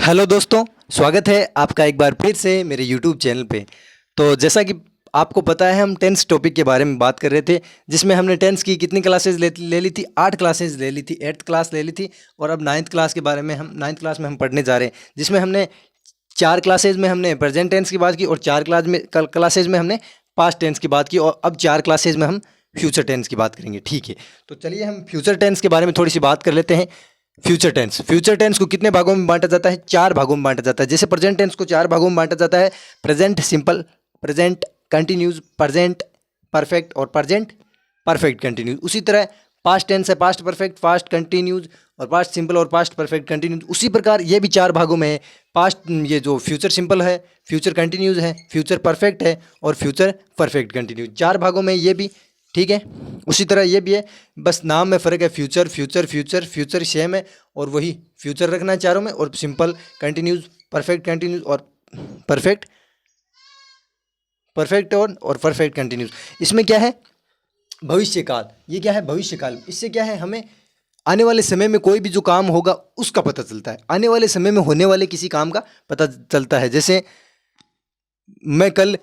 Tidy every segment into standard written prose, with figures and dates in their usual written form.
Hello दोस्तों, स्वागत है आपका एक बार फिर से मेरे यूट्यूब चैनल पे। तो जैसा कि आपको पता है, हम टेंस टॉपिक के बारे में बात कर रहे थे, जिसमें हमने टेंस की कितनी क्लासेस ले ली थी। 8 क्लासेस ले ली थी, 8th क्लास ले ली थी। और अब 9th क्लास के बारे में हम 9th क्लास में हम पढ़ने जा रहे हैं, जिसमें हमने 4 क्लासेज में हमने प्रेजेंट टेंस की बात की और 4 क्लासेज में हमने पास्ट टेंस की बात की, और अब 4 क्लासेज में हम फ्यूचर टेंस की बात करेंगे। ठीक है, तो चलिए हम फ्यूचर टेंस के बारे में थोड़ी सी बात कर लेते हैं। फ्यूचर टेंस को कितने भागों में बांटा जाता है? 4 भागों में बांटा जाता है। जैसे प्रेजेंट टेंस को 4 भागों में बांटा जाता है: present simple, present continues, present perfect और प्रेजेंट परफेक्ट कंटिन्यूज। उसी तरह पास्ट टेंस है पास्ट परफेक्ट, पास्ट कंटिन्यूज और पास्ट सिंपल और पास्ट परफेक्ट कंटिन्यूज। उसी प्रकार ये भी 4 भागों में है। पास्ट ये जो फ्यूचर सिंपल है, फ्यूचर कंटिन्यूज है, फ्यूचर परफेक्ट है और फ्यूचर परफेक्ट कंटिन्यूज। 4 भागों में ये भी, ठीक है। उसी तरह ये भी है, बस नाम में फ़र्क है। Future future future future same है और वही फ्यूचर रखना है चारों में, और सिंपल कंटिन्यूज, परफेक्ट कंटिन्यूज और परफेक्ट परफेक्ट और परफेक्ट कंटिन्यूज। इसमें क्या है? भविष्य काल। ये क्या है? भविष्य काल। इससे क्या है, हमें आने वाले समय में कोई भी जो काम होगा उसका पता चलता है, आने वाले समय में होने वाले किसी काम का पता चलता है। जैसे मैं कल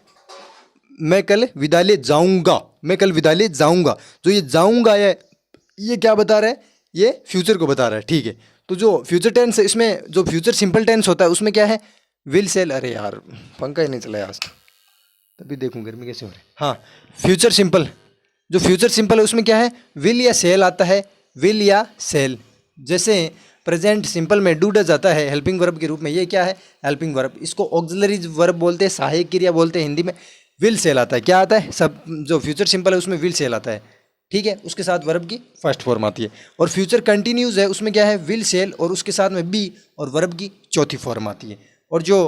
विद्यालय जाऊंगा, मैं कल विद्यालय जाऊंगा। जो ये जाऊंगा है, ये क्या बता रहा है? ये फ्यूचर को बता रहा है, ठीक है। तो जो फ्यूचर टेंस है, इसमें जो फ्यूचर सिंपल टेंस होता है उसमें क्या है? Will shall. अरे यार, पंखा ही नहीं चला आज, तभी देखूं गर्मी कैसे हो रही है। हाँ, फ्यूचर सिंपल, जो फ्यूचर सिंपल है उसमें क्या है? विल या सेल आता है, विल या सेल। जैसे प्रेजेंट सिंपल में डू डज आता है हेल्पिंग वर्ब के रूप में। ये क्या है? Helping verb. इसको ऑक्सिलरी वर्ब बोलते हैं, सहायक क्रिया बोलते हैं हिंदी में। विल सेल आता है, क्या आता है? सब जो फ्यूचर सिंपल है उसमें विल सेल आता है, ठीक है। उसके साथ वर्ब की फर्स्ट फॉर्म आती है। और फ्यूचर कंटिन्यूज है, उसमें क्या है? विल सेल और उसके साथ में बी और वर्ब की चौथी फॉर्म आती है। और जो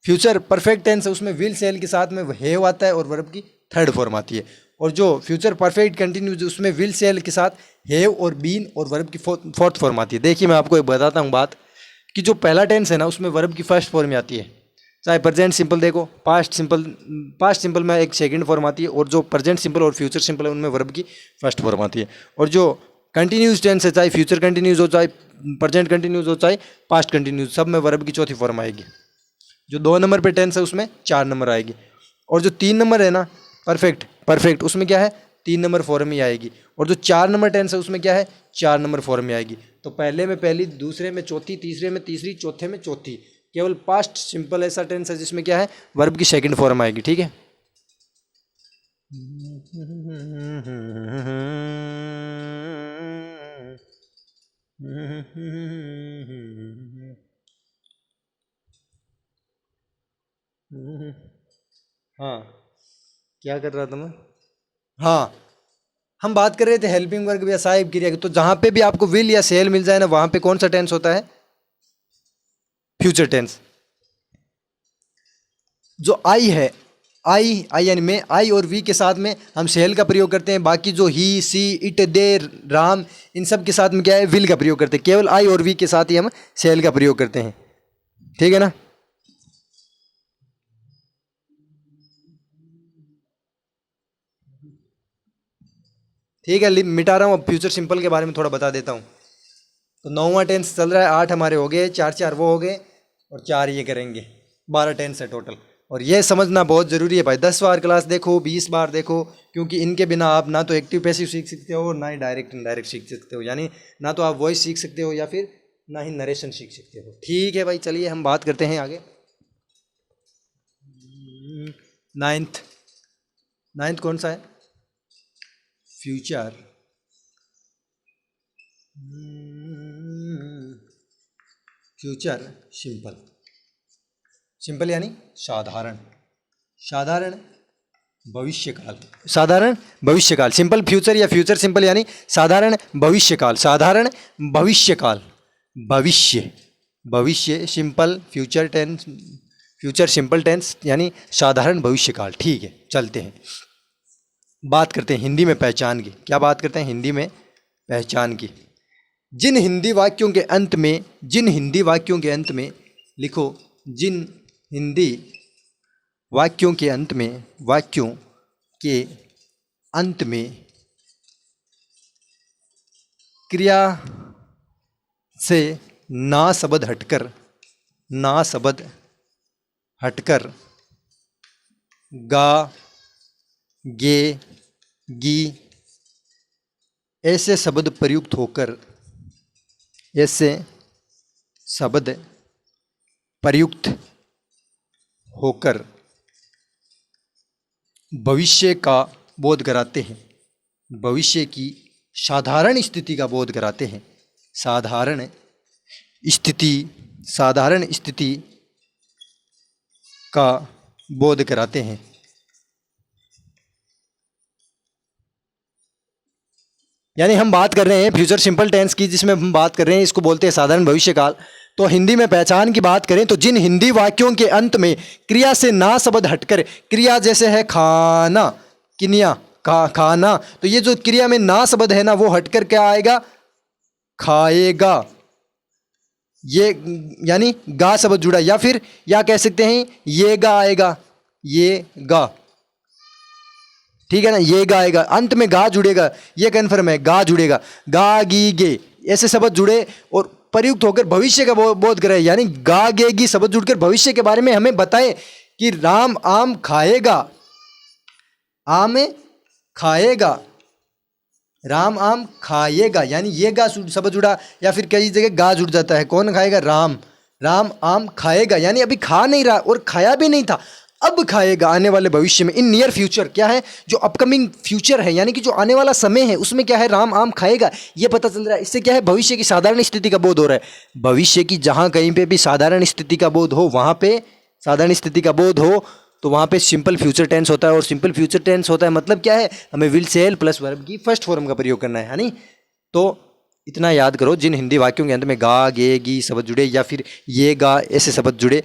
फ्यूचर परफेक्ट टेंस है उसमें विल सेल के साथ में हैव आता है और वर्ब की थर्ड फॉर्म आती है। और जो फ्यूचर परफेक्ट कंटिन्यूज उसमें विल सेल के साथ हैव और बीन और वर्ब की फोर्थ फॉर्म आती है। देखिए, मैं आपको एक बताता हूँ बात, कि जो पहला टेंस है ना, उसमें वर्ब की फर्स्ट फॉर्म आती है। चाहे प्रेजेंट सिंपल देखो, पास्ट सिंपल में एक सेकंड फॉर्म आती है, और जो प्रेजेंट सिंपल और फ्यूचर सिंपल है उनमें वर्ब की फर्स्ट फॉर्म आती है। और जो कंटिन्यूज टेंस है, चाहे फ्यूचर कंटिन्यूज हो, चाहे प्रेजेंट कंटिन्यूज हो, चाहे पास्ट कंटिन्यूज, सब में वर्ब की चौथी फॉर्म आएगी। जो 2 नंबर पे टेंस है उसमें 4 नंबर आएगी। और जो 3 नंबर है ना, परफेक्ट, उसमें क्या है? 3 नंबर फॉर्म ही आएगी। और जो 4 नंबर टेंस है उसमें क्या है? 4 नंबर फॉर्म में आएगी। तो पहले में पहली, दूसरे में चौथी, तीसरे में तीसरी, चौथे में चौथी। केवल पास्ट सिंपल ऐसा टेंस है जिसमें क्या है? वर्ब की सेकंड फॉर्म आएगी, ठीक है। हाँ, क्या कर रहा था मैं? हाँ, हम बात कर रहे थे हेल्पिंग वर्ब या सहायक क्रिया की। तो जहां पे भी आपको विल या सेल मिल जाए ना, वहां पे कौन सा टेंस होता है? Future tense. जो आई है, आई यानी मैं, आई और वी के साथ में हम सेल का प्रयोग करते हैं। बाकी जो ही, सी, इट, दे, राम, इन सब के साथ में क्या है? विल का प्रयोग करते हैं। केवल आई और वी के साथ ही हम सेल का प्रयोग करते हैं, ठीक है ना। ठीक है, मिटा रहा हूँ। अब फ्यूचर सिंपल के बारे में थोड़ा बता देता हूँ। तो 9वां टेंस चल रहा है, 8 हमारे हो गए, 4 वो हो गए और 4 ये करेंगे। 12 टेंस है टोटल। और ये समझना बहुत ज़रूरी है भाई। 10 बार क्लास देखो, 20 बार देखो, क्योंकि इनके बिना आप ना तो एक्टिव पैसिव सीख सकते हो, ना ही डायरेक्ट इनडायरेक्ट सीख सकते हो। यानी ना तो आप वॉइस सीख सकते हो या फिर ना ही नरेशन सीख सकते हो। ठीक है भाई, चलिए हम बात करते हैं आगे। नाइन्थ नाइन्थ कौन सा है? Future future simple. सिंपल यानी साधारण, साधारण भविष्यकाल, साधारण भविष्यकाल। सिंपल फ्यूचर या फ्यूचर सिंपल यानी साधारण भविष्यकाल, साधारण भविष्यकाल। भविष्य, भविष्य simple future tense, future simple tense यानी साधारण भविष्यकाल। ठीक है, चलते हैं, बात करते हैं हिंदी में पहचान की। क्या बात करते हैं? हिंदी में पहचान की। जिन हिंदी वाक्यों के अंत में, जिन हिंदी वाक्यों के अंत में लिखो, जिन हिंदी वाक्यों के अंत में, वाक्यों के अंत में क्रिया से ना शब्द हटकर, ना शब्द हटकर गा, गे, गी ऐसे शब्द प्रयुक्त होकर, ऐसे शब्द प्रयुक्त होकर भविष्य का बोध कराते हैं, भविष्य की साधारण स्थिति का बोध कराते हैं, साधारण स्थिति का बोध कराते हैं। यानी हम बात कर रहे हैं फ्यूचर सिंपल टेंस की, जिसमें हम बात कर रहे हैं, इसको बोलते हैं साधारण भविष्य काल। तो हिंदी में पहचान की बात करें तो जिन हिंदी वाक्यों के अंत में क्रिया से ना शब्द हटकर, क्रिया जैसे है खाना, किनिया, खाना, तो ये जो क्रिया में ना शब्द है ना, वो हटकर क्या आएगा, खाएगा। ये यानी गा शब्द जुड़ा, या फिर या कह सकते हैं ये गा आएगा, ये गा, ठीक है ना, ये गा आएगा, अंत में गा जुड़ेगा, ये कन्फर्म है, गा जुड़ेगा, गा, गी, गे ऐसे शब्द जुड़े और प्रयुक्त होकर भविष्य का बोध करे। यानी गा, गे, गी शब्द जुड़कर भविष्य के बारे में हमें बताए कि राम आम खाएगा, आम खाएगा, राम आम खाएगा, यानी ये गा शब्द जुड़ा, या फिर कई जगह गा जुड़ जाता है, कौन खाएगा, राम, राम आम खाएगा, यानी अभी खा नहीं रहा और खाया भी नहीं था, अब खाएगा आने वाले भविष्य में। इन नियर फ्यूचर क्या है, जो अपकमिंग फ्यूचर है, यानी कि जो आने वाला समय है, उसमें क्या है, राम आम खाएगा, ये पता चल रहा है। इससे क्या है, भविष्य की साधारण स्थिति का बोध हो रहा है। भविष्य की जहाँ कहीं पे भी साधारण स्थिति का बोध हो, वहाँ पे साधारण स्थिति का बोध हो तो वहाँ पे सिंपल फ्यूचर टेंस होता है। और सिंपल फ्यूचर टेंस होता है मतलब क्या है, हमें विल सेल प्लस वर्ब की फर्स्ट फॉर्म का प्रयोग करना है नहीं। तो इतना याद करो, जिन हिंदी वाक्यों के अंत में गा, गे, गी शब्द जुड़े, या फिर ये गा ऐसे शब्द जुड़े,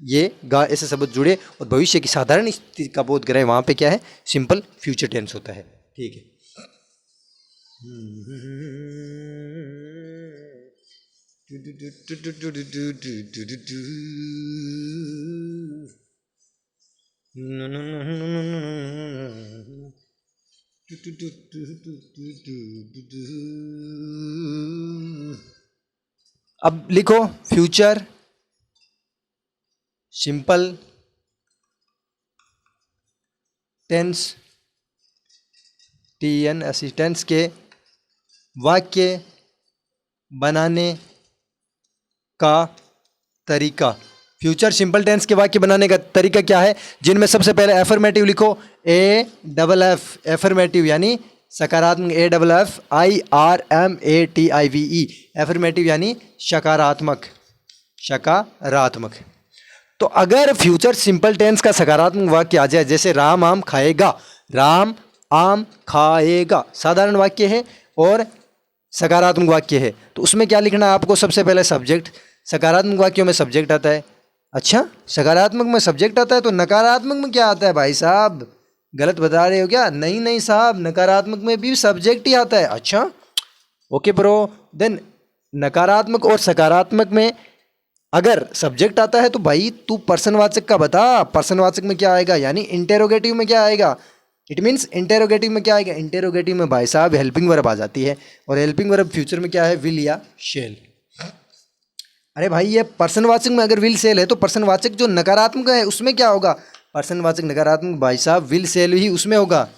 ये गा ऐसे शब्द जुड़े और भविष्य की साधारण स्थिति का बोध कराए, वहाँ पे क्या है, सिंपल फ्यूचर टेंस होता है। ठीक है, अब लिखो future simple tense, TN assistance के वाक्य बनाने का तरीका। फ्यूचर सिंपल टेंस के वाक्य बनाने का तरीका क्या है, जिनमें सबसे पहले एफर्मेटिव लिखो, AFF एफर्मेटिव, यानी सकारात्मक, AFFIRMATIVE एफर्मेटिव यानी सकारात्मक, सकारात्मक। तो अगर फ्यूचर सिंपल टेंस का सकारात्मक वाक्य आ जाए, जैसे राम आम खाएगा, राम आम खाएगा साधारण वाक्य है और सकारात्मक वाक्य है, तो उसमें क्या लिखना है आपको, सबसे पहले सब्जेक्ट। सकारात्मक वाक्यों में सब्जेक्ट आता है। अच्छा, सकारात्मक में सब्जेक्ट आता है, तो नकारात्मक में क्या आता है भाई साहब, गलत बता रहे हो क्या? नहीं नहीं साहब, नकारात्मक में भी सब्जेक्ट ही आता है। अच्छा ओके ब्रो, देन नकारात्मक और सकारात्मक में अगर सब्जेक्ट आता है तो भाई तू पर्सनवाचक का बता, पर्सनवाचक में क्या आएगा, यानी इंटेरोगेटिव में क्या आएगा, इट मीन्स इंटेरोगेटिव में क्या आएगा, इंटेरोगेटिव में भाई साहब हेल्पिंग वर्ब आ जाती है, और हेल्पिंग वर्ब फ्यूचर में क्या है, विल या शेल। अरे भाई ये पर्सनवाचक में अगर विल सेल है तो पर्सनवाचक जो नकारात्मक है उसमें क्या होगा, पर्सनवाचक नकारात्मक भाई साहब विल सेल ही उसमें होगा,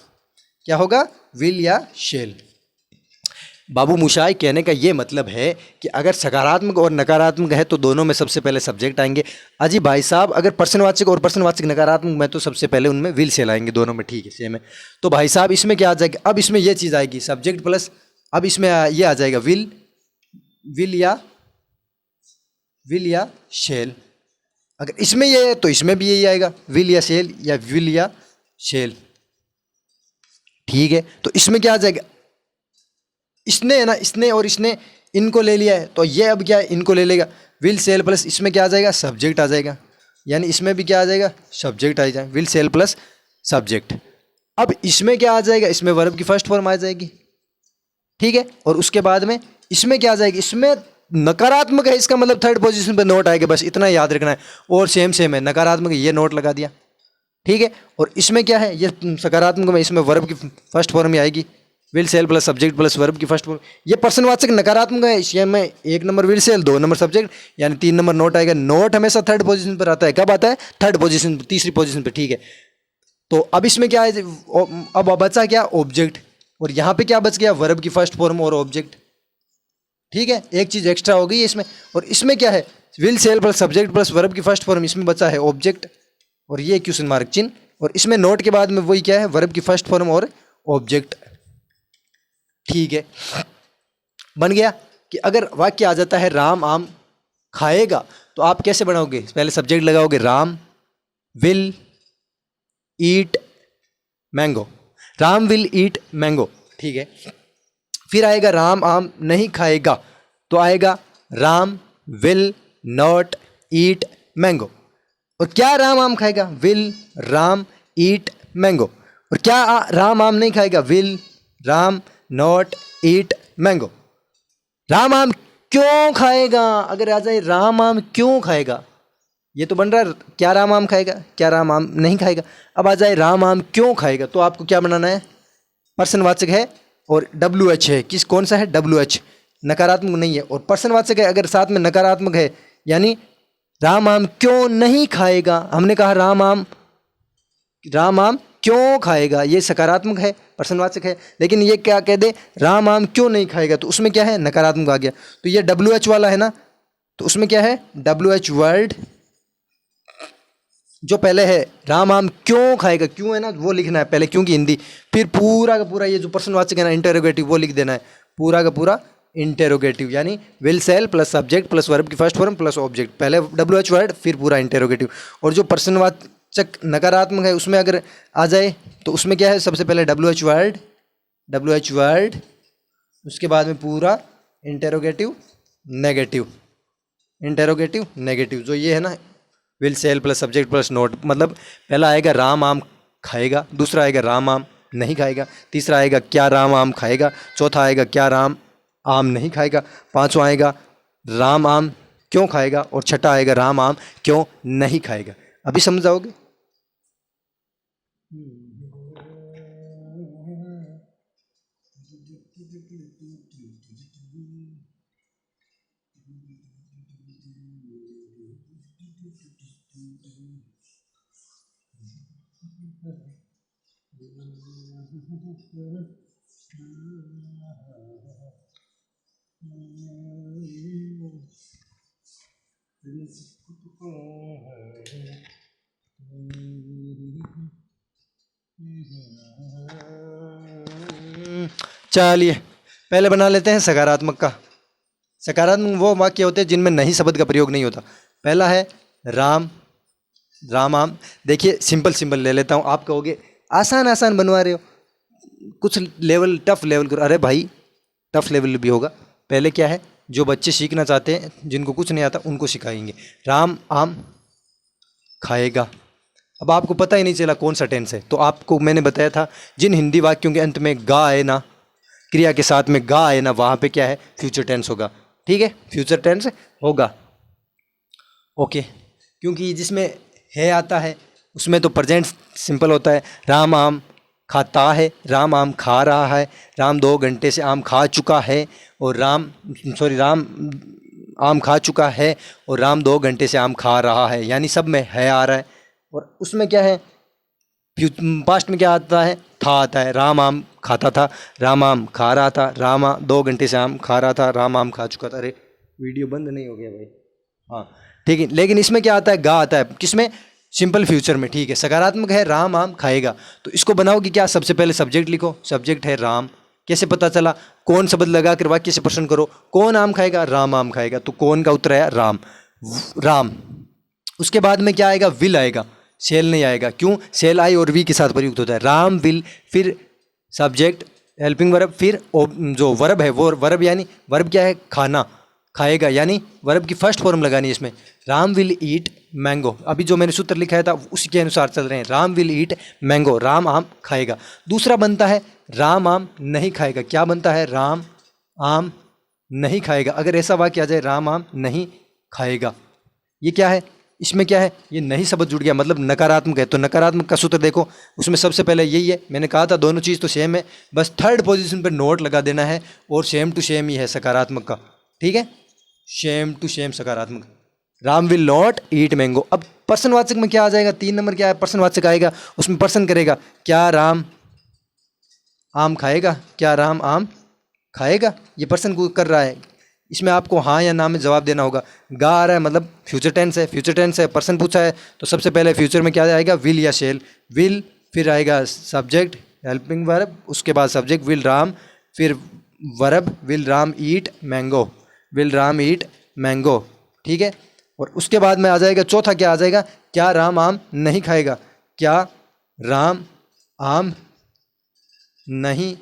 क्या होगा, विल या शेल। बाबू मुशाई कहने का ये मतलब है कि अगर सकारात्मक और नकारात्मक है तो दोनों में सबसे पहले सब्जेक्ट आएंगे। अजी भाई साहब अगर पर्सनवाचक और पर्सनवाचक नकारात्मक में तो सबसे पहले उनमें विल सेल आएंगे, दोनों में, ठीक है सेम है। तो भाई साहब इसमें क्या आ जाएगा, अब इसमें ये चीज़ आएगी सब्जेक्ट प्लस, अब इसमें ये आ जाएगा विल या शेल। अगर इसमें ये है तो इसमें भी यही आएगा, विल या शेल या विल या शेल, ठीक है। तो इसमें क्या आ जाएगा, इसने है ना, इसने और इसने इनको ले लिया है, तो ये अब क्या है, इनको ले लेगा, विल सेल प्लस इसमें क्या आ जाएगा, सब्जेक्ट आ जाएगा, यानी इसमें भी क्या आ जाएगा, सब्जेक्ट आ जाएगा, विल सेल प्लस सब्जेक्ट। अब इसमें क्या आ जाएगा, इसमें वर्ब की फर्स्ट फॉर्म आ जाएगी, ठीक है। और उसके बाद में इसमें क्या आ जाएगी, इसमें नकारात्मक है, इसका मतलब थर्ड पोजीशन पे नोट आएगा, बस इतना याद रखना है। और सेम है, नकारात्मक ये नोट लगा दिया, ठीक है। और इसमें क्या है, ये सकारात्मक में इसमें वर्ब की फर्स्ट फॉर्म ही आएगी, will shall plus subject plus verb की फर्स्ट फॉर्म। ये पर्सनवाचक नकारात्मक है, इसलिए में 1 number will shall, 2 number subject, यानी 3 नंबर नोट आएगा। नोट हमेशा थर्ड पोजीशन पर आता है। कब आता है? थर्ड पोजीशन, तीसरी पोजीशन पर, ठीक है। तो अब इसमें क्या है, अब बचा क्या? ऑब्जेक्ट। और यहाँ पे क्या बच गया? वर्ब की फर्स्ट फॉर्म और ऑब्जेक्ट, ठीक है। एक चीज एक्स्ट्रा हो गई है इसमें। और इसमें क्या है? Will shall plus subject plus verb की फर्स्ट फॉर्म, इसमें बचा है ऑब्जेक्ट और ये क्वेश्चन मार्क चिन्ह। और इसमें नोट के बाद में वही क्या है? वर्ब की फर्स्ट फॉर्म और ऑब्जेक्ट, ठीक है। बन गया कि अगर वाक्य आ जाता है राम आम खाएगा, तो आप कैसे बनाओगे? पहले सब्जेक्ट लगाओगे Ram will eat mango, Ram will eat mango, ठीक है। फिर आएगा राम आम नहीं खाएगा, तो आएगा Ram will not eat mango. और क्या राम आम खाएगा? Will Ram eat mango. और क्या राम आम नहीं खाएगा? Will Ram not eat mango. Ram आम क्यों खाएगा? अगर आ जाए राम आम क्यों खाएगा, ये तो बन रहा है क्या राम आम खाएगा, क्या राम आम नहीं खाएगा। अब आ जाए राम आम क्यों खाएगा, तो आपको क्या बनाना है? पर्सनवाचक है और WH है। किस कौन सा है? WH, नकारात्मक नहीं है। और पर्सनवाचक है, अगर साथ में नकारात्मक है, यानी राम आम क्यों नहीं खाएगा। हमने कहा राम आम क्यों खाएगा, ये सकारात्मक है, पर्सनवाचक है। लेकिन ये क्या कह दे? राम आम क्यों नहीं खाएगा, तो उसमें क्या है? नकारात्मक आ गया। तो ये WH वाला है ना, तो उसमें क्या है? WH वर्ड जो पहले है राम आम क्यों खाएगा, क्यों है ना, वो लिखना है पहले, क्योंकि हिंदी। फिर पूरा का पूरा ये जो पर्सनवाचक है ना, इंटेरोगेटिव, वो लिख देना है पूरा का पूरा इंटेरोगेटिव, यानी will shall plus subject plus verb की फर्स्ट फॉर्म प्लस ऑब्जेक्ट, पहले WH वर्ड फिर पूरा इंटेरोगेटिव। और जो पर्सनवाचक नकारात्मक है उसमें अगर आ जाए तो उसमें क्या है? सबसे पहले WH वर्ड, उसके बाद में पूरा इंटेरोगेटिव नेगेटिव, जो ये है ना will shall plus subject plus not, मतलब पहला आएगा राम आम खाएगा, दूसरा आएगा राम आम नहीं खाएगा, तीसरा आएगा क्या राम आम खाएगा, चौथा आएगा क्या राम आम नहीं खाएगा, पांचवा आएगा राम आम क्यों खाएगा, और छठा आएगा राम आम क्यों नहीं खाएगा। अभी समझाओगे? चलिए पहले बना लेते हैं सकारात्मक का। सकारात्मक वो वाक्य होते हैं जिनमें नहीं शब्द का प्रयोग नहीं होता। पहला है राम आम। देखिए सिंपल ले लेता हूँ, आप कहोगे आसान बनवा रहे हो, कुछ लेवल टफ लेवल करो। अरे भाई टफ लेवल भी होगा। पहले क्या है, जो बच्चे सीखना चाहते हैं, जिनको कुछ नहीं आता, उनको सिखाएंगे। राम आम खाएगा। अब आपको पता ही नहीं चला कौन सा टेंस है, तो आपको मैंने बताया था जिन हिंदी वाक्यों के अंत में गा है ना, क्रिया के साथ में गा है ना, वहाँ पे क्या है? फ्यूचर टेंस होगा, ठीक है, फ्यूचर टेंस होगा। ओके, क्योंकि जिसमें है आता है उसमें तो प्रेजेंट सिंपल होता है। राम आम खाता है, राम आम खा रहा है, राम 2 घंटे से आम खा चुका है, और राम आम खा चुका है, और राम 2 घंटे से आम खा रहा है, यानी सब में है आ रहा है। और उसमें क्या है? पास्ट में क्या आता है? था आता है। राम आम खाता था, राम आम खा रहा था, राम 2 घंटे से आम खा रहा था, राम आम खा चुका था। अरे वीडियो बंद नहीं हो गया भाई? हाँ ठीक है। लेकिन इसमें क्या आता है? गा आता है। किसमें? सिंपल फ्यूचर में, ठीक है। सकारात्मक है राम आम खाएगा, तो इसको बनाओगे क्या? सबसे पहले सब्जेक्ट लिखो, सब्जेक्ट है राम। कैसे पता चला? कौन शब्द लगा कर वाक्य से प्रश्न करो, कौन आम खाएगा? राम आम खाएगा, तो कौन का उत्तर आया? राम। उसके बाद में क्या आएगा? विल आएगा, सेल नहीं आएगा। क्यों? सेल आई और वी के साथ प्रयुक्त होता है। राम विल, फिर सब्जेक्ट हेल्पिंग वर्ब, फिर जो वर्ब है वो वर्ब, यानी वर्ब क्या है? खाना, खाएगा, यानी वर्ब की फर्स्ट फॉर्म लगानी है इसमें। राम विल ईट मैंगो, अभी जो मैंने सूत्र लिखा था उसी के अनुसार चल रहे हैं। Ram will eat mango, Ram आम खाएगा। दूसरा बनता है राम आम नहीं खाएगा। क्या बनता है? राम आम नहीं खाएगा। अगर ऐसा वाक्य आ जाए राम आम नहीं खाएगा, ये क्या है? इसमें क्या है, ये नहीं शब्द जुड़ गया मतलब नकारात्मक है। तो नकारात्मक का सूत्र देखो, उसमें सबसे पहले यही है, मैंने कहा था दोनों चीज़ तो सेम है, बस थर्ड पोजीशन पर नोट लगा देना है और सेम टू सेम ही है सकारात्मक का, ठीक है, सेम टू सेम सकारात्मक। Ram will not eat mango. अब पर्सनवाचक में क्या आ जाएगा, 3 नंबर क्या है, पर्सनवाचक आएगा, उसमें पर्सन करेगा, क्या राम आम खाएगा, क्या राम आम खाएगा, ये पर्सन को कर रहा है। इसमें आपको हाँ या ना में जवाब देना होगा। गा आ रहा है मतलब फ्यूचर टेंस है, फ्यूचर टेंस है, पर्सन पूछा है तो सबसे पहले फ्यूचर में क्या आएगा, विल या शेल। विल, फिर आएगा सब्जेक्ट हेल्पिंग वर्ब, उसके बाद सब्जेक्ट विल राम, फिर verb will Ram eat mango, will Ram eat mango, ठीक है। और उसके बाद में आ जाएगा चौथा, क्या आ जाएगा, क्या राम आम नहीं खाएगा, क्या राम आम नहीं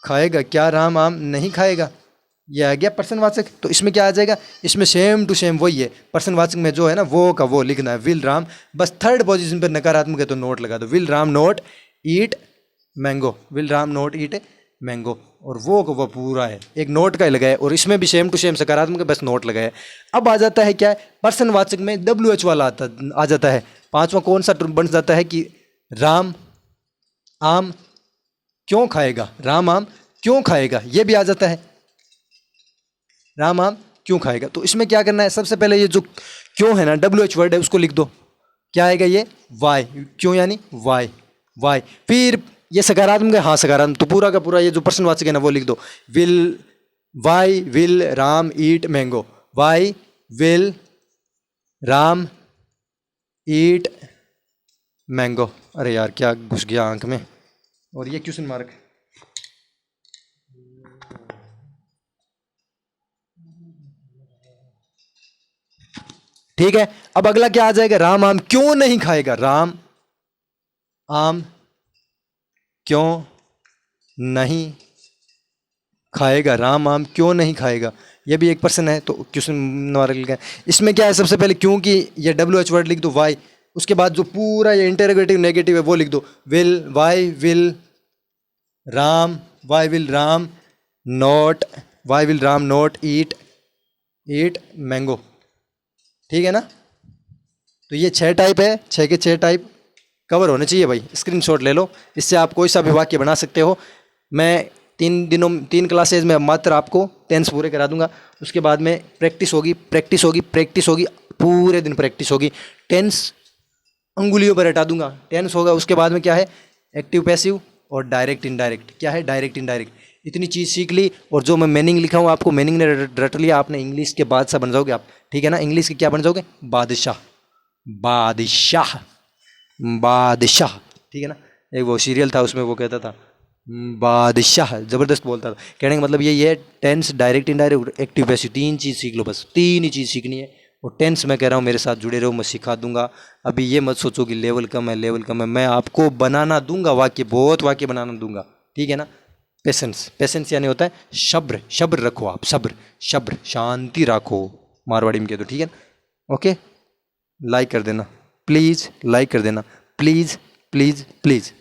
खाएगा, क्या राम आम नहीं खाएगा, ये आ गया पर्सनवाचक। तो इसमें क्या आ जाएगा, इसमें सेम टू सेम वही है, पर्सनवाचक में जो है ना वो का वो लिखना है, विल राम, बस थर्ड पोजीशन पर नकारात्मक है तो नोट लगा दो, will Ram note eat mango, will Ram note eat mango, और वो का वो पूरा है, एक नोट का ही लगाए, और इसमें भी सेम टू सेम सकारात्मक है, बस नोट लगाए। अब आ जाता है क्या है, पर्सनवाचक में WH वाला आ जाता है। पांचवा कौन सा बन जाता है कि राम आम क्यों खाएगा, राम आम क्यों खाएगा, ये भी आ जाता है, राम आम क्यों खाएगा। तो इसमें क्या करना है, सबसे पहले ये जो क्यों है ना, WH वर्ड है, उसको लिख दो, क्या आएगा ये वाई, क्यों यानी वाई, वाई। फिर ये सकारात्मक है, हाँ सकारात्मक, तो पूरा का पूरा ये जो पर्सनवाचक है ना वो लिख दो, will why will Ram eat mango, why will Ram eat mango. अरे यार क्या घुस गया आंख में, और ये क्वेश्चन मार्क, ठीक है। अब अगला क्या आ जाएगा, राम आम क्यों नहीं खाएगा, राम आम क्यों नहीं खाएगा, राम आम क्यों नहीं खाएगा, ये भी एक पर्सन है तो क्वेश्चन मार्क लिखा है। इसमें क्या है, सबसे पहले क्योंकि ये WH वर्ड लिख दो वाई, उसके बाद जो पूरा ये इंटरोगेटिव नेगेटिव है वो लिख दो, will why will Ram, why will Ram not, why will Ram not eat eat mango, ठीक है ना। तो ये 6 टाइप है, 6 के 6 टाइप कवर होने चाहिए भाई, स्क्रीनशॉट ले लो, इससे आप कोई सा भी वाक्य बना सकते हो। मैं 3 क्लासेज में मात्र आपको टेंस पूरे करा दूंगा, उसके बाद में प्रैक्टिस होगी, प्रैक्टिस होगी, प्रैक्टिस होगी, पूरे दिन प्रैक्टिस होगी। टेंस अंगुलियों पर हटा दूंगा, टेंस होगा, उसके बाद में क्या है, एक्टिव पैसिव और डायरेक्ट इनडायरेक्ट, क्या है डायरेक्ट इनडायरेक्ट, इतनी चीज़ सीख ली। और जो मैं मीनिंग लिखा हूँ आपको मीनिंग ने रट लिया, आपने इंग्लिश के बादशाह बन जाओगे आप, ठीक है ना, इंग्लिश के क्या बन जाओगे, बादशाह, बादशाह, बादशाह, ठीक है ना। एक वो सीरियल था उसमें वो कहता था बादशाह, ज़बरदस्त बोलता था। कहने का मतलब यही है, tense direct indirect active passive 3 चीज़ सीख लो, बस 3 ही चीज़ सीखनी है। और टेंस मैं कह रहा हूँ मेरे साथ जुड़े रहो, मैं सिखा दूंगा। अभी ये मत सोचो कि लेवल कम है, लेवल कम है, मैं आपको बनाना दूंगा वाक्य, बहुत वाक्य बनाना दूंगा, ठीक है ना। पेशेंस, पेशेंस यानी होता है सब्र, सब्र रखो आप, सब्र, सब्र, शांति रखो, मारवाड़ी में कह दो, ठीक है ना। ओके, लाइक कर देना प्लीज़, लाइक कर देना प्लीज़ प्लीज़ प्लीज़।